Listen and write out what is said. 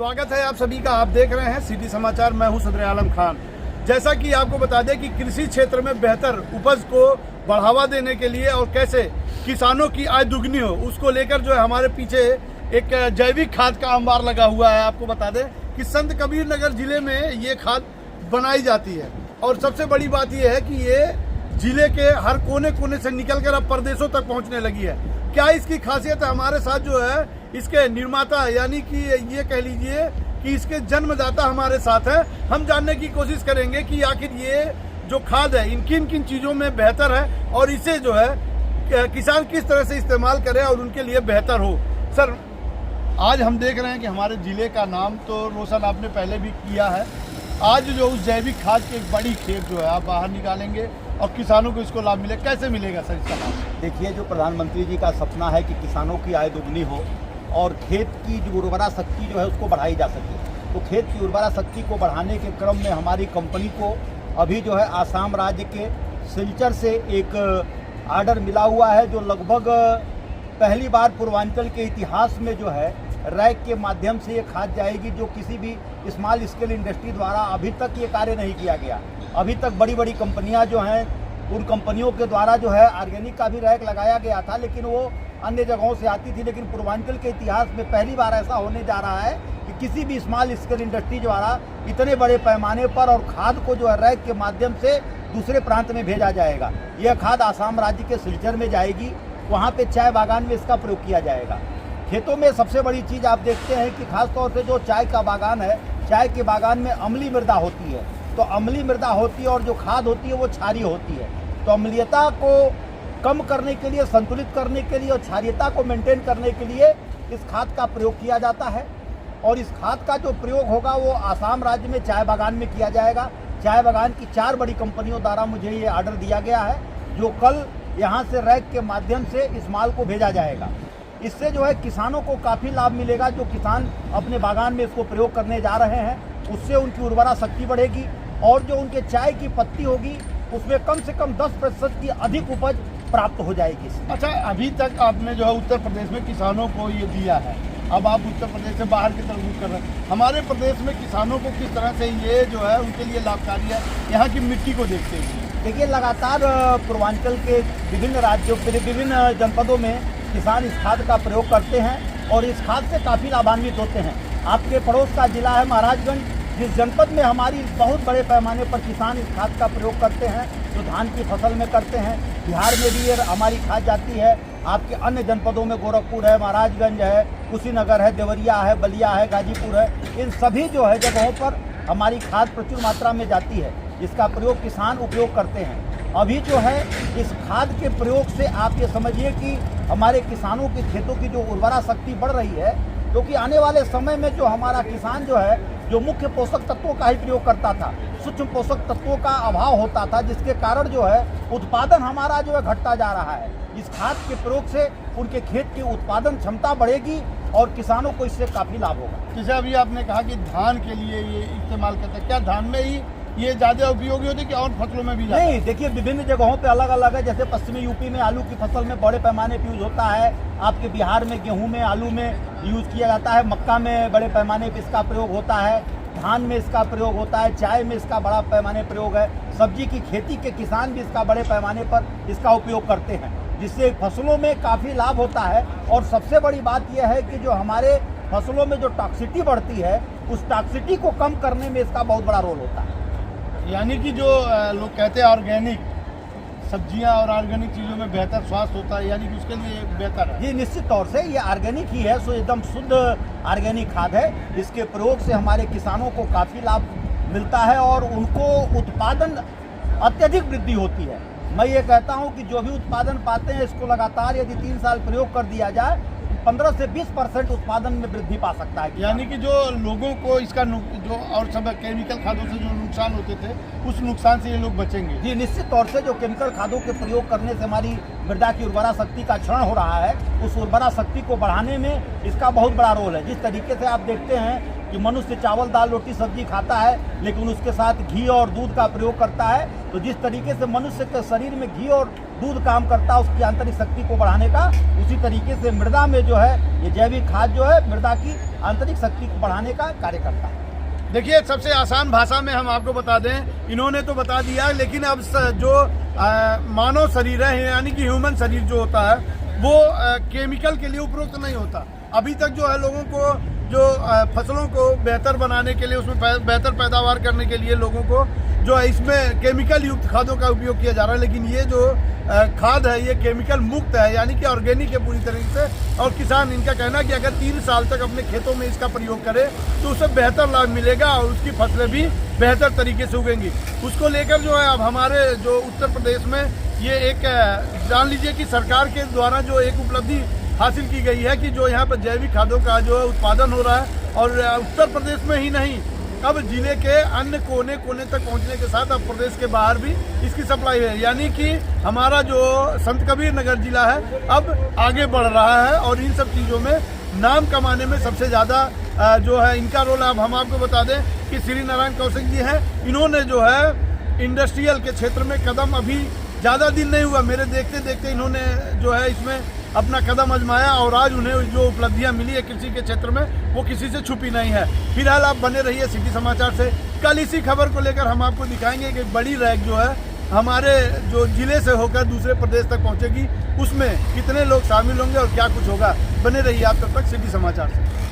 स्वागत है आप सभी का। आप देख रहे हैं सिटी समाचार। मैं हूं सदर आलम खान। जैसा कि आपको बता दें कि कृषि क्षेत्र में बेहतर उपज को बढ़ावा देने के लिए और कैसे किसानों की आय दुगनी हो, उसको लेकर जो है हमारे पीछे एक जैविक खाद का अंबार लगा हुआ है। आपको बता दें कि संत कबीर नगर जिले में ये खाद बनाई जाती है और सबसे बड़ी बात यह है कि ये जिले के हर कोने कोने से निकलकर अब प्रदेशों तक पहुंचने लगी है। क्या इसकी खासियत है? हमारे साथ जो है इसके निर्माता यानी कि ये कह लीजिए कि इसके जन्मदाता हमारे साथ है। हम जानने की कोशिश करेंगे कि आखिर ये जो खाद है इन किन किन चीज़ों में बेहतर है और इसे जो है किसान किस तरह से इस्तेमाल करें और उनके लिए बेहतर हो। सर, आज हम देख रहे हैं कि हमारे ज़िले का नाम तो रोशन आपने पहले भी किया है। आज जो उस जैविक खाद की एक बड़ी खेप जो है आप बाहर निकालेंगे और किसानों को इसको लाभ मिले, कैसे मिलेगा सर इसका लाभ? देखिए, जो प्रधानमंत्री जी का सपना है कि किसानों की आय दुगनी हो और खेत की जो उर्वरा शक्ति जो है उसको बढ़ाई जा सके, तो खेत की उर्वरा शक्ति को बढ़ाने के क्रम में हमारी कंपनी को अभी जो है आसाम राज्य के सिलचर से एक आर्डर मिला हुआ है, जो लगभग पहली बार पूर्वांचल के इतिहास में जो है रैक के माध्यम से ये खाद जाएगी, जो किसी भी स्मॉल स्केल इंडस्ट्री द्वारा अभी तक ये कार्य नहीं किया गया। अभी तक बड़ी बड़ी कंपनियां जो हैं उन कंपनियों के द्वारा जो है ऑर्गेनिक का भी रैक लगाया गया था, लेकिन वो अन्य जगहों से आती थी। लेकिन पूर्वांचल के इतिहास में पहली बार ऐसा होने जा रहा है कि किसी भी स्मॉल स्केल इंडस्ट्री द्वारा इतने बड़े पैमाने पर और खाद को जो है रैक के माध्यम से दूसरे प्रांत में भेजा जाएगा। यह खाद आसाम राज्य के सिलचर में जाएगी, वहाँ पे चाय बागान में इसका प्रयोग किया जाएगा। खेतों में सबसे बड़ी चीज़ आप देखते हैं कि खासतौर से जो चाय का बागान है, चाय के बागान में अम्लीय मृदा होती है, तो अम्लीय मृदा होती है और जो खाद होती है वो क्षारीय होती है। तो अम्लीयता को कम करने के लिए, संतुलित करने के लिए और क्षारीयता को मेंटेन करने के लिए इस खाद का प्रयोग किया जाता है। और इस खाद का जो प्रयोग होगा वो आसाम राज्य में चाय बागान में किया जाएगा। चाय बागान की 4 बड़ी कंपनियों द्वारा मुझे ये आर्डर दिया गया है, जो कल यहाँ से रैक के माध्यम से इस माल को भेजा जाएगा। इससे जो है किसानों को काफ़ी लाभ मिलेगा। जो किसान अपने बागान में इसको प्रयोग करने जा रहे हैं उससे उनकी उर्वरा शक्ति बढ़ेगी और जो उनके चाय की पत्ती होगी उसमें कम से कम 10% की अधिक उपज प्राप्त हो जाएगी। अच्छा, अभी तक आपने जो है उत्तर प्रदेश में किसानों को ये दिया है, अब आप उत्तर प्रदेश से बाहर की तरफ रुख कर रहे हैं। हमारे प्रदेश में किसानों को किस तरह से ये जो है उनके लिए लाभकारी है यहाँ की मिट्टी को देखते हुए? देखिए, लगातार पूर्वांचल के विभिन्न राज्यों के विभिन्न जनपदों में किसान इस खाद का प्रयोग करते हैं और इस खाद से काफ़ी लाभान्वित होते हैं। आपके पड़ोस का जिला है महाराजगंज, जिस जनपद में हमारी बहुत बड़े पैमाने पर किसान इस खाद का प्रयोग करते हैं, जो धान की फसल में करते हैं। बिहार में भी ये हमारी खाद जाती है। आपके अन्य जनपदों में गोरखपुर है, महाराजगंज है, कुशीनगर है, देवरिया है, बलिया है, गाजीपुर है, इन सभी जो है जगहों पर हमारी खाद प्रचुर मात्रा में जाती है। इसका प्रयोग किसान उपयोग करते हैं। अभी जो है इस खाद के प्रयोग से आप ये समझिए कि हमारे किसानों के खेतों की जो उर्वरा शक्ति बढ़ रही है, क्योंकि आने वाले समय में जो हमारा किसान जो है जो मुख्य पोषक तत्वों का ही प्रयोग करता था, सूक्ष्म पोषक तत्वों का अभाव होता था, जिसके कारण जो है उत्पादन हमारा जो है घटता जा रहा है। इस खाद के प्रयोग से उनके खेत की उत्पादन क्षमता बढ़ेगी और किसानों को इससे काफ़ी लाभ होगा। जैसे अभी आपने कहा कि धान के लिए ये इस्तेमाल करते हैं, क्या धान में ही ये ज़्यादा उपयोगी होती है कि और फसलों में भी? नहीं, देखिए, विभिन्न जगहों पे अलग अलग है। जैसे पश्चिमी यूपी में आलू की फसल में बड़े पैमाने पर यूज़ होता है। आपके बिहार में गेहूं में, आलू में यूज़ किया जाता है। मक्का में बड़े पैमाने पर इसका प्रयोग होता है। धान में इसका प्रयोग होता है। चाय में इसका बड़ा पैमाने प्रयोग है। सब्जी की खेती के किसान भी इसका बड़े पैमाने पर इसका उपयोग करते हैं, जिससे फसलों में काफ़ी लाभ होता है। और सबसे बड़ी बात यह है कि जो हमारे फसलों में जो टॉक्सिटी बढ़ती है, उस टॉक्सिटी को कम करने में इसका बहुत बड़ा रोल होता है। यानी कि जो लोग कहते हैं ऑर्गेनिक सब्जियां और ऑर्गेनिक चीज़ों में बेहतर स्वास्थ्य होता है, यानी कि उसके लिए बेहतर है। ये निश्चित तौर से ये ऑर्गेनिक ही है, सो एकदम शुद्ध ऑर्गेनिक खाद है। इसके प्रयोग से हमारे किसानों को काफ़ी लाभ मिलता है और उनको उत्पादन अत्यधिक वृद्धि होती है। मैं ये कहता हूँ कि जो भी उत्पादन पाते हैं इसको लगातार यदि 3 साल प्रयोग कर दिया जाए, 15 से 20% उत्पादन में वृद्धि पा सकता है। यानी कि जो लोगों को इसका जो और सब केमिकल खादों से जो नुकसान होते थे, उस नुकसान से ये लोग बचेंगे। जी, निश्चित तौर से जो केमिकल खादों के प्रयोग करने से हमारी मृदा की उर्वरा शक्ति का क्षरण हो रहा है, उस उर्वरा शक्ति को बढ़ाने में इसका बहुत बड़ा रोल है। जिस तरीके से आप देखते हैं कि मनुष्य चावल दाल रोटी सब्जी खाता है लेकिन उसके साथ घी और दूध का प्रयोग करता है। तो जिस तरीके से मनुष्य के शरीर में घी और दूध काम करता है उसकी आंतरिक शक्ति को बढ़ाने का, उसी तरीके से मृदा में जो है ये जैविक खाद जो है मृदा की आंतरिक शक्ति को बढ़ाने का कार्य करता है। देखिए, सबसे आसान भाषा में हम आपको बता दें, इन्होंने तो बता दिया, लेकिन अब जो मानव शरीर है यानी कि ह्यूमन शरीर जो होता है वो केमिकल के लिए उपयुक्त नहीं होता। अभी तक जो है लोगों को जो फसलों को बेहतर बनाने के लिए, उसमें बेहतर पैदावार करने के लिए लोगों को जो है इसमें केमिकल युक्त खादों का उपयोग किया जा रहा है। लेकिन ये जो खाद है ये केमिकल मुक्त है, यानी कि ऑर्गेनिक है पूरी तरीके से। और किसान, इनका कहना है कि अगर 3 साल तक अपने खेतों में इसका प्रयोग करे तो उसे बेहतर लाभ मिलेगा और उसकी फसलें भी बेहतर तरीके से उगेंगी। उसको लेकर जो है अब हमारे जो उत्तर प्रदेश में ये एक जान लीजिए कि सरकार के द्वारा जो एक उपलब्धि हासिल की गई है कि जो यहाँ पर जैविक खादों का जो है उत्पादन हो रहा है। और उत्तर प्रदेश में ही नहीं, अब जिले के अन्य कोने कोने तक पहुंचने के साथ अब प्रदेश के बाहर भी इसकी सप्लाई है, यानी कि हमारा जो संत कबीर नगर जिला है अब आगे बढ़ रहा है और इन सब चीज़ों में नाम कमाने में सबसे ज़्यादा जो है इनका रोल है। अब हम आपको बता दें कि श्री नारायण कौशिक जी हैं, इन्होंने जो है इंडस्ट्रियल के क्षेत्र में कदम, अभी ज़्यादा दिन नहीं हुआ, मेरे देखते देखते इन्होंने जो है इसमें अपना कदम आजमाया और आज उन्हें जो उपलब्धियां मिली है कृषि के क्षेत्र में वो किसी से छुपी नहीं है। फिलहाल आप बने रहिए सिटी समाचार से। कल इसी खबर को लेकर हम आपको दिखाएंगे कि बड़ी रैक जो है हमारे जो जिले से होकर दूसरे प्रदेश तक पहुंचेगी, उसमें कितने लोग शामिल होंगे और क्या कुछ होगा। बने रहिए आप तब तक सिटी समाचार से।